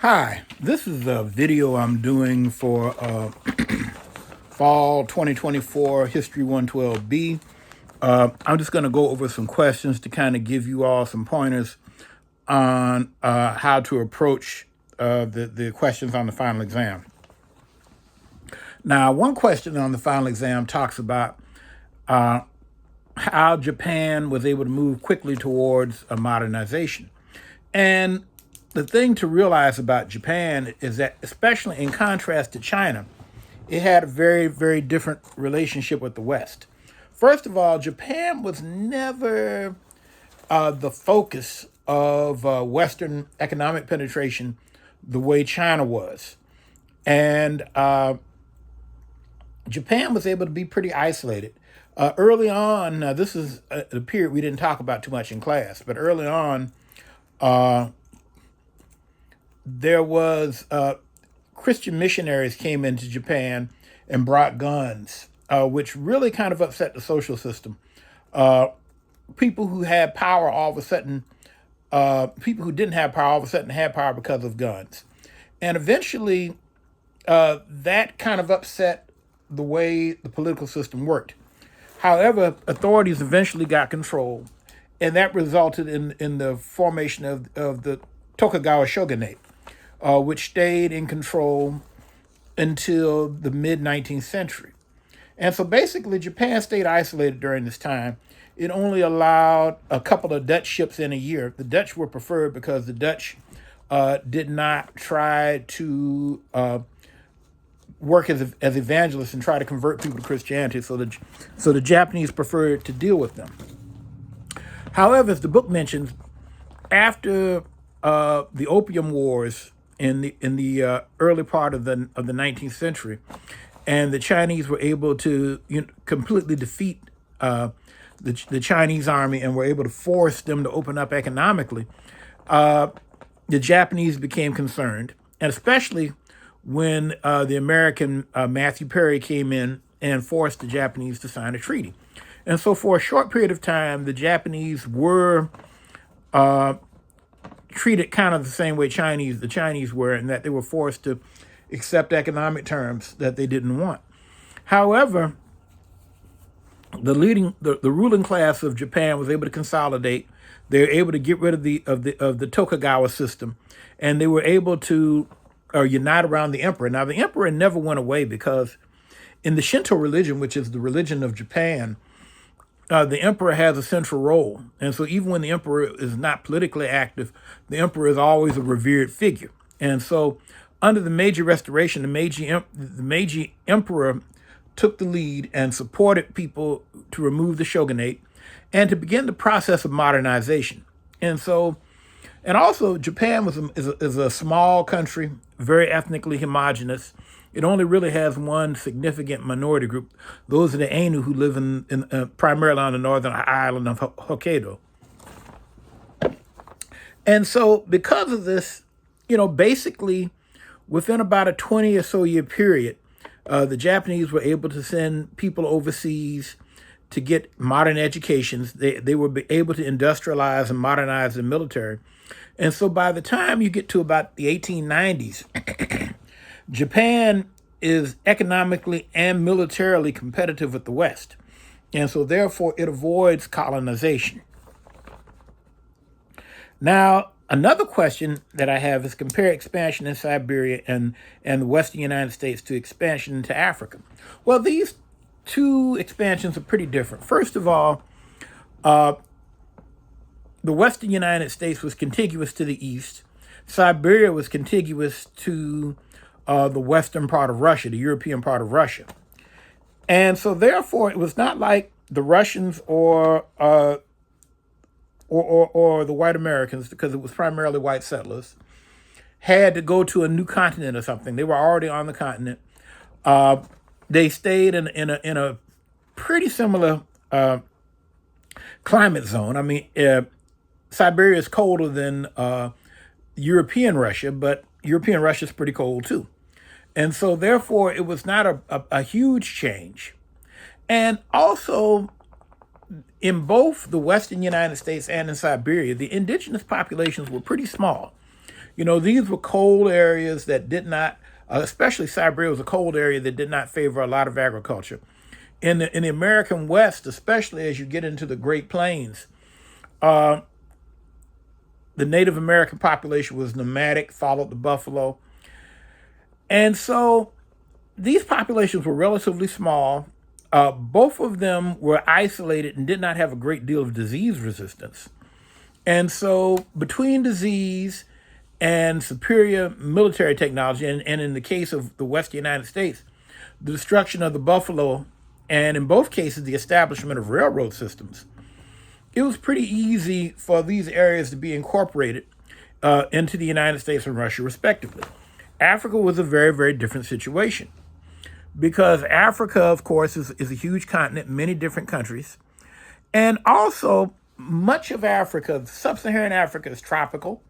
Hi, this is a video I'm doing for Fall 2024 History 112B. I'm just going to go over some questions to kind of give you all some pointers on how to approach the questions on the final exam. Now, one question on the final exam talks about how Japan was able to move quickly towards a modernization. And the thing to realize about Japan is that, especially in contrast to China, it had a very, very different relationship with the West. First of all, Japan was never the focus of Western economic penetration the way China was. And Japan was able to be pretty isolated. Early on, this is a period we didn't talk about too much in class, but early on, there was Christian missionaries came into Japan and brought guns, which really kind of upset the social system. People who had power all of a sudden, people who didn't have power all of a sudden had power because of guns. And eventually, that kind of upset the way the political system worked. However, authorities eventually got control, and that resulted in the formation of the Tokugawa shogunate, which stayed in control until the mid-19th century. And so basically, Japan stayed isolated during this time. It only allowed a couple of Dutch ships in a year. The Dutch were preferred because the Dutch did not try to work as evangelists and try to convert people to Christianity. So the Japanese preferred to deal with them. However, as the book mentions, after the Opium Wars in the early part of the 19th century, and the Chinese were able to completely defeat the Chinese army and were able to force them to open up economically, the Japanese became concerned, and especially when the American Matthew Perry came in and forced the Japanese to sign a treaty. And so for a short period of time, the Japanese were treated kind of the same way the Chinese were, in that they were forced to accept economic terms that they didn't want. However, the ruling class of Japan was able to consolidate. They were able to get rid of the Tokugawa system, and they were able to unite around the emperor. Now, the emperor never went away, because in the Shinto religion, which is the religion of Japan, the emperor has a central role. And so even when the emperor is not politically active, the emperor is always a revered figure. And so under the Meiji Restoration, the Meiji emperor took the lead and supported people to remove the shogunate and to begin the process of modernization. And also Japan is a small country, very ethnically homogenous. It only really has one significant minority group. Those are the Ainu, who live in primarily on the northern island of Hokkaido. And so because of this, basically within about a 20 or so year period, the Japanese were able to send people overseas to get modern educations. They were able to industrialize and modernize the military. And so by the time you get to about the 1890s, Japan is economically and militarily competitive with the West. And so therefore it avoids colonization. Now, another question that I have is compare expansion in Siberia and the Western United States to expansion into Africa. Well, these two expansions are pretty different. First of all, the Western United States was contiguous to the east. Siberia was contiguous to the western part of Russia, the European part of Russia. And so therefore it was not like the Russians or the white Americans, because it was primarily white settlers, had to go to a new continent or something. They were already on the continent. They stayed in a pretty similar climate zone. I mean, Siberia is colder than European Russia, but European Russia is pretty cold too. And so therefore it was not a huge change. And also, in both the Western United States and in Siberia, the indigenous populations were pretty small. These were cold areas that did not, especially Siberia was a cold area that did not favor a lot of agriculture. In the American West, especially as you get into the Great Plains, the Native American population was nomadic, followed the buffalo. And so these populations were relatively small. Both of them were isolated and did not have a great deal of disease resistance. And so between disease and superior military technology, and in the case of the Western United States, the destruction of the buffalo, and in both cases, the establishment of railroad systems, it was pretty easy for these areas to be incorporated into the United States and Russia, respectively. Africa was a very, very different situation because Africa, of course, is a huge continent, many different countries. And also, much of Africa, sub-Saharan Africa, is tropical.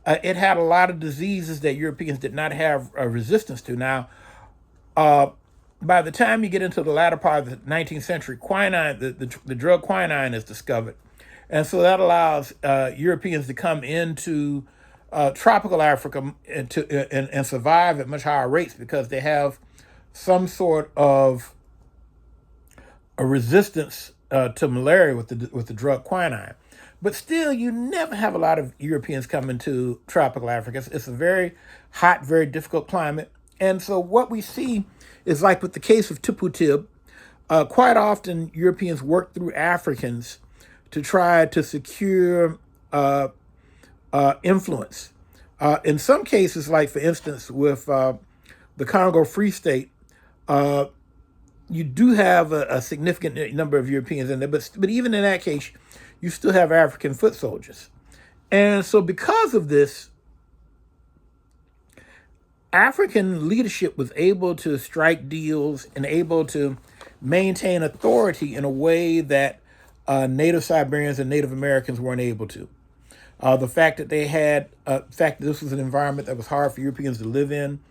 It had a lot of diseases that Europeans did not have resistance to. Now, by the time you get into the latter part of the 19th century, quinine, the drug quinine is discovered. And so that allows Europeans to come into tropical Africa and survive at much higher rates because they have some sort of a resistance to malaria with the drug quinine. But still, you never have a lot of Europeans come into tropical Africa. It's a very hot, very difficult climate. And so what we see is like with the case of Tippu-Tib, quite often Europeans work through Africans to try to secure influence. In some cases, like for instance, with the Congo Free State, you do have a significant number of Europeans in there, but even in that case, you still have African foot soldiers. And so because of this, African leadership was able to strike deals and able to maintain authority in a way that Native Siberians and Native Americans weren't able to. The fact that this was an environment that was hard for Europeans to live in,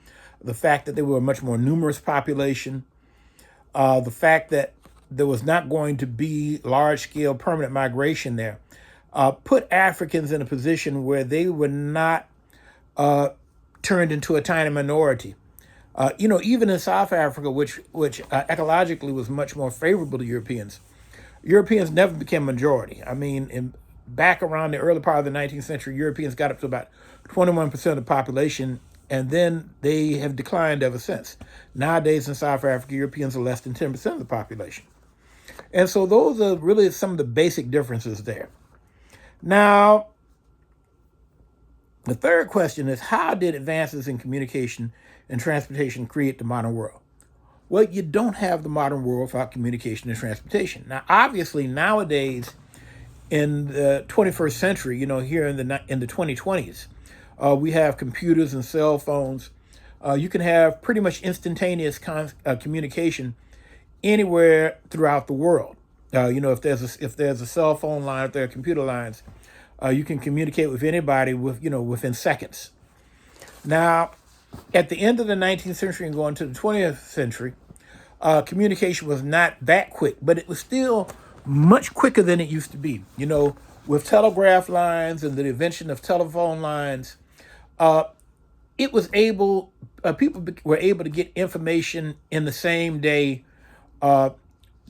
the fact that they were a much more numerous population, the fact that there was not going to be large-scale permanent migration there, put Africans in a position where they were not turned into a tiny minority. Even in South Africa, which ecologically was much more favorable to Europeans never became majority. I mean, back around the early part of the 19th century, Europeans got up to about 21% of the population, and then they have declined ever since. Nowadays in South Africa, Europeans are less than 10% of the population. And so those are really some of the basic differences there. Now, the third question is, how did advances in communication and transportation create the modern world? Well, you don't have the modern world without communication and transportation. Now, obviously, nowadays, in the 21st century, here in the 2020s, we have computers and cell phones. You can have pretty much instantaneous communication anywhere throughout the world. If there's a cell phone line, if there are computer lines, you can communicate with anybody within seconds. Now, at the end of the 19th century and going to the 20th century, communication was not that quick, but it was still much quicker than it used to be. With telegraph lines and the invention of telephone lines, people were able to get information in the same day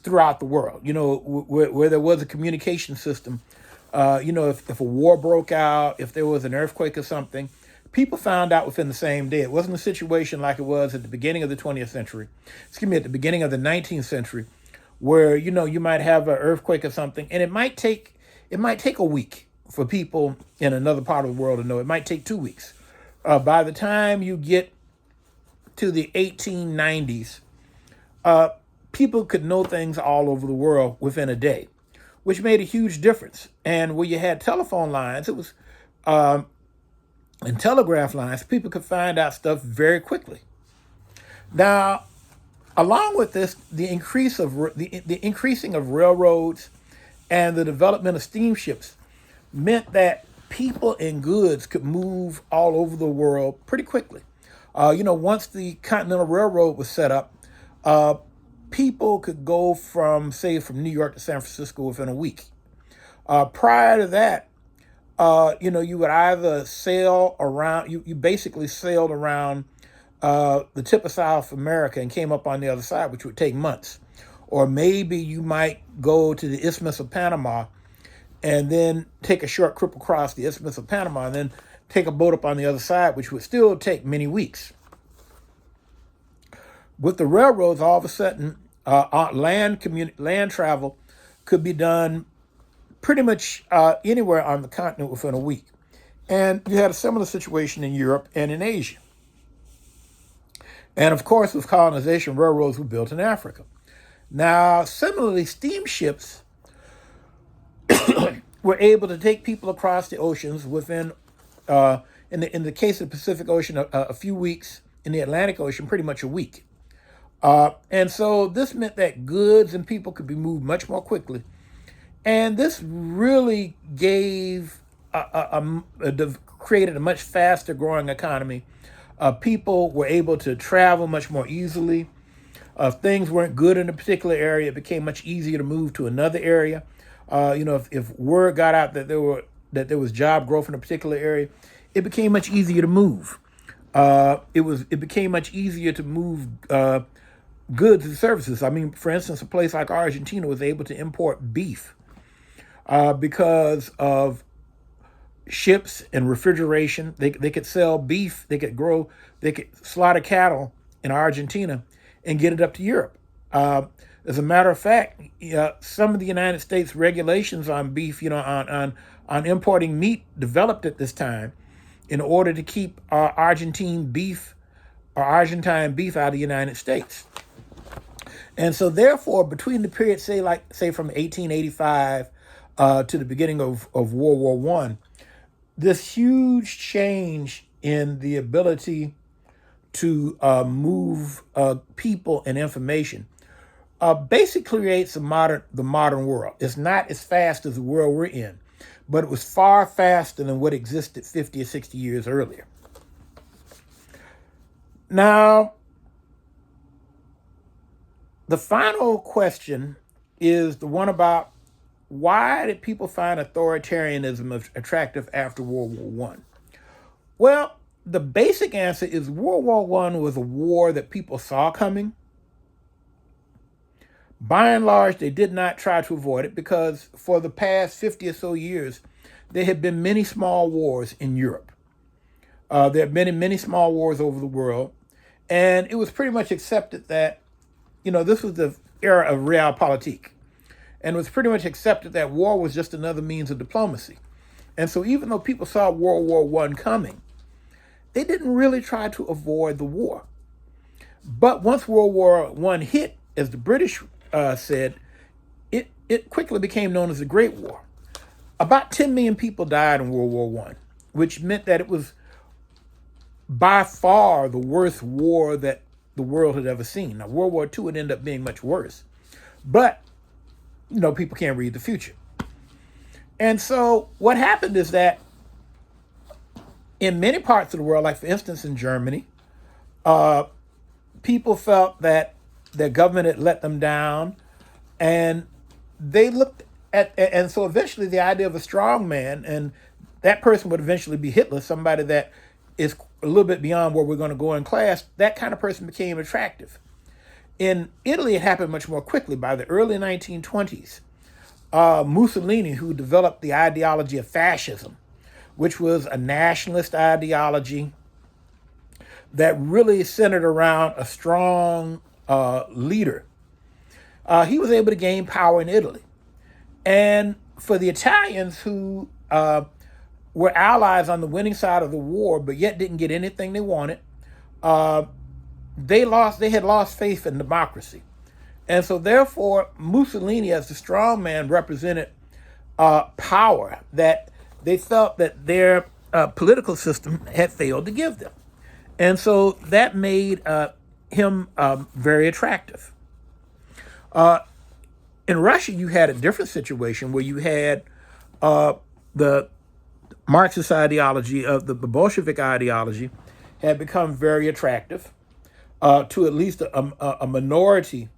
throughout the world. Where there was a communication system, if a war broke out, if there was an earthquake or something, people found out within the same day. It wasn't a situation like it was at the beginning of the 20th century. At the beginning of the 19th century, where you might have an earthquake or something, and it might take a week for people in another part of the world to know. It might take 2 weeks. By the time you get to the 1890s, people could know things all over the world within a day, which made a huge difference. And where you had telephone lines, it was and telegraph lines, people could find out stuff very quickly. Now, along with this, the increasing of railroads and the development of steamships meant that people and goods could move all over the world pretty quickly. Once the Continental Railroad was set up, people could go from New York to San Francisco within a week. Prior to that, You would either sail around, you basically sailed around the tip of South America and came up on the other side, which would take months. Or maybe you might go to the Isthmus of Panama and then take a short trip across the Isthmus of Panama and then take a boat up on the other side, which would still take many weeks. With the railroads, all of a sudden, land travel could be done pretty much anywhere on the continent within a week. And you had a similar situation in Europe and in Asia. And of course, with colonization, railroads were built in Africa. Now, similarly, steamships were able to take people across the oceans within, in the case of the Pacific Ocean, a few weeks. In the Atlantic Ocean, pretty much a week. And so this meant that goods and people could be moved much more quickly. And this really created a much faster growing economy. People were able to travel much more easily. If things weren't good in a particular area, it became much easier to move to another area. If word got out that there was job growth in a particular area, it became much easier to move. It became much easier to move goods and services. I mean, for instance, a place like Argentina was able to import beef because of ships and refrigeration. They could sell beef. They could slaughter cattle in Argentina and get it up to Europe. As a matter of fact, some of the United States regulations on beef, on importing meat, developed at this time in order to keep Argentine beef out of the United States. And so therefore, between the period, say from 1885 to the beginning of World War I, this huge change in the ability to move people and information basically creates the modern world. It's not as fast as the world we're in, but it was far faster than what existed 50 or 60 years earlier. Now, the final question is the one about why did people find authoritarianism attractive after World War I? Well, the basic answer is World War I was a war that people saw coming. By and large, they did not try to avoid it because for the past 50 or so years, there had been many small wars in Europe. There have been many small wars over the world. And it was pretty much accepted that, this was the era of realpolitik. And it was pretty much accepted that war was just another means of diplomacy. And so even though people saw World War I coming, they didn't really try to avoid the war. But once World War I hit, as the British said, it quickly became known as the Great War. About 10 million people died in World War I, which meant that it was by far the worst war that the world had ever seen. Now, World War II would end up being much worse. But, people can't read the future. And so what happened is that in many parts of the world, like for instance in Germany, people felt that their government had let them down, and they looked at, and so eventually the idea of a strong man, and that person would eventually be Hitler, somebody that is a little bit beyond where we're going to go in class, that kind of person became attractive. In Italy, it happened much more quickly. By the early 1920s, Mussolini, who developed the ideology of fascism, which was a nationalist ideology that really centered around a strong leader, he was able to gain power in Italy. And for the Italians who were allies on the winning side of the war, but yet didn't get anything they wanted, they had lost faith in democracy. And so therefore, Mussolini, as the strong man, represented power that they felt that their political system had failed to give them. And so that made him very attractive. In Russia, you had a different situation where you had the Marxist ideology of the Bolshevik ideology had become very attractive to at least a minority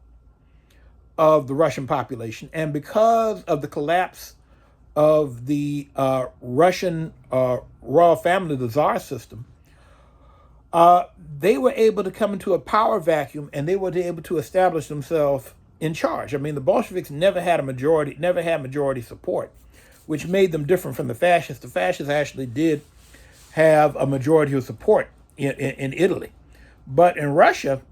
of the Russian population. And because of the collapse of the Russian royal family, the Tsar system, they were able to come into a power vacuum, and they were able to establish themselves in charge. I mean, the Bolsheviks never had majority support, which made them different from the fascists. The fascists actually did have a majority of support in Italy. But in Russia,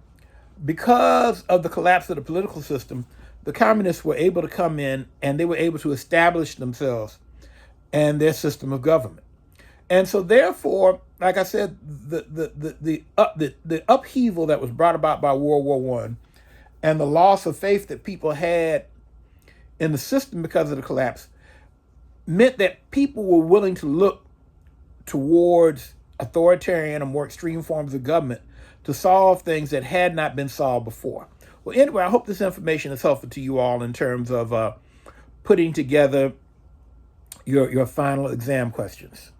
because of the collapse of the political system, the communists were able to come in and they were able to establish themselves and their system of government. And so therefore, like I said, the upheaval that was brought about by World War One and the loss of faith that people had in the system because of the collapse meant that people were willing to look towards authoritarian and more extreme forms of government to solve things that had not been solved before. Well, anyway, I hope this information is helpful to you all in terms of putting together your final exam questions,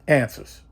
answers.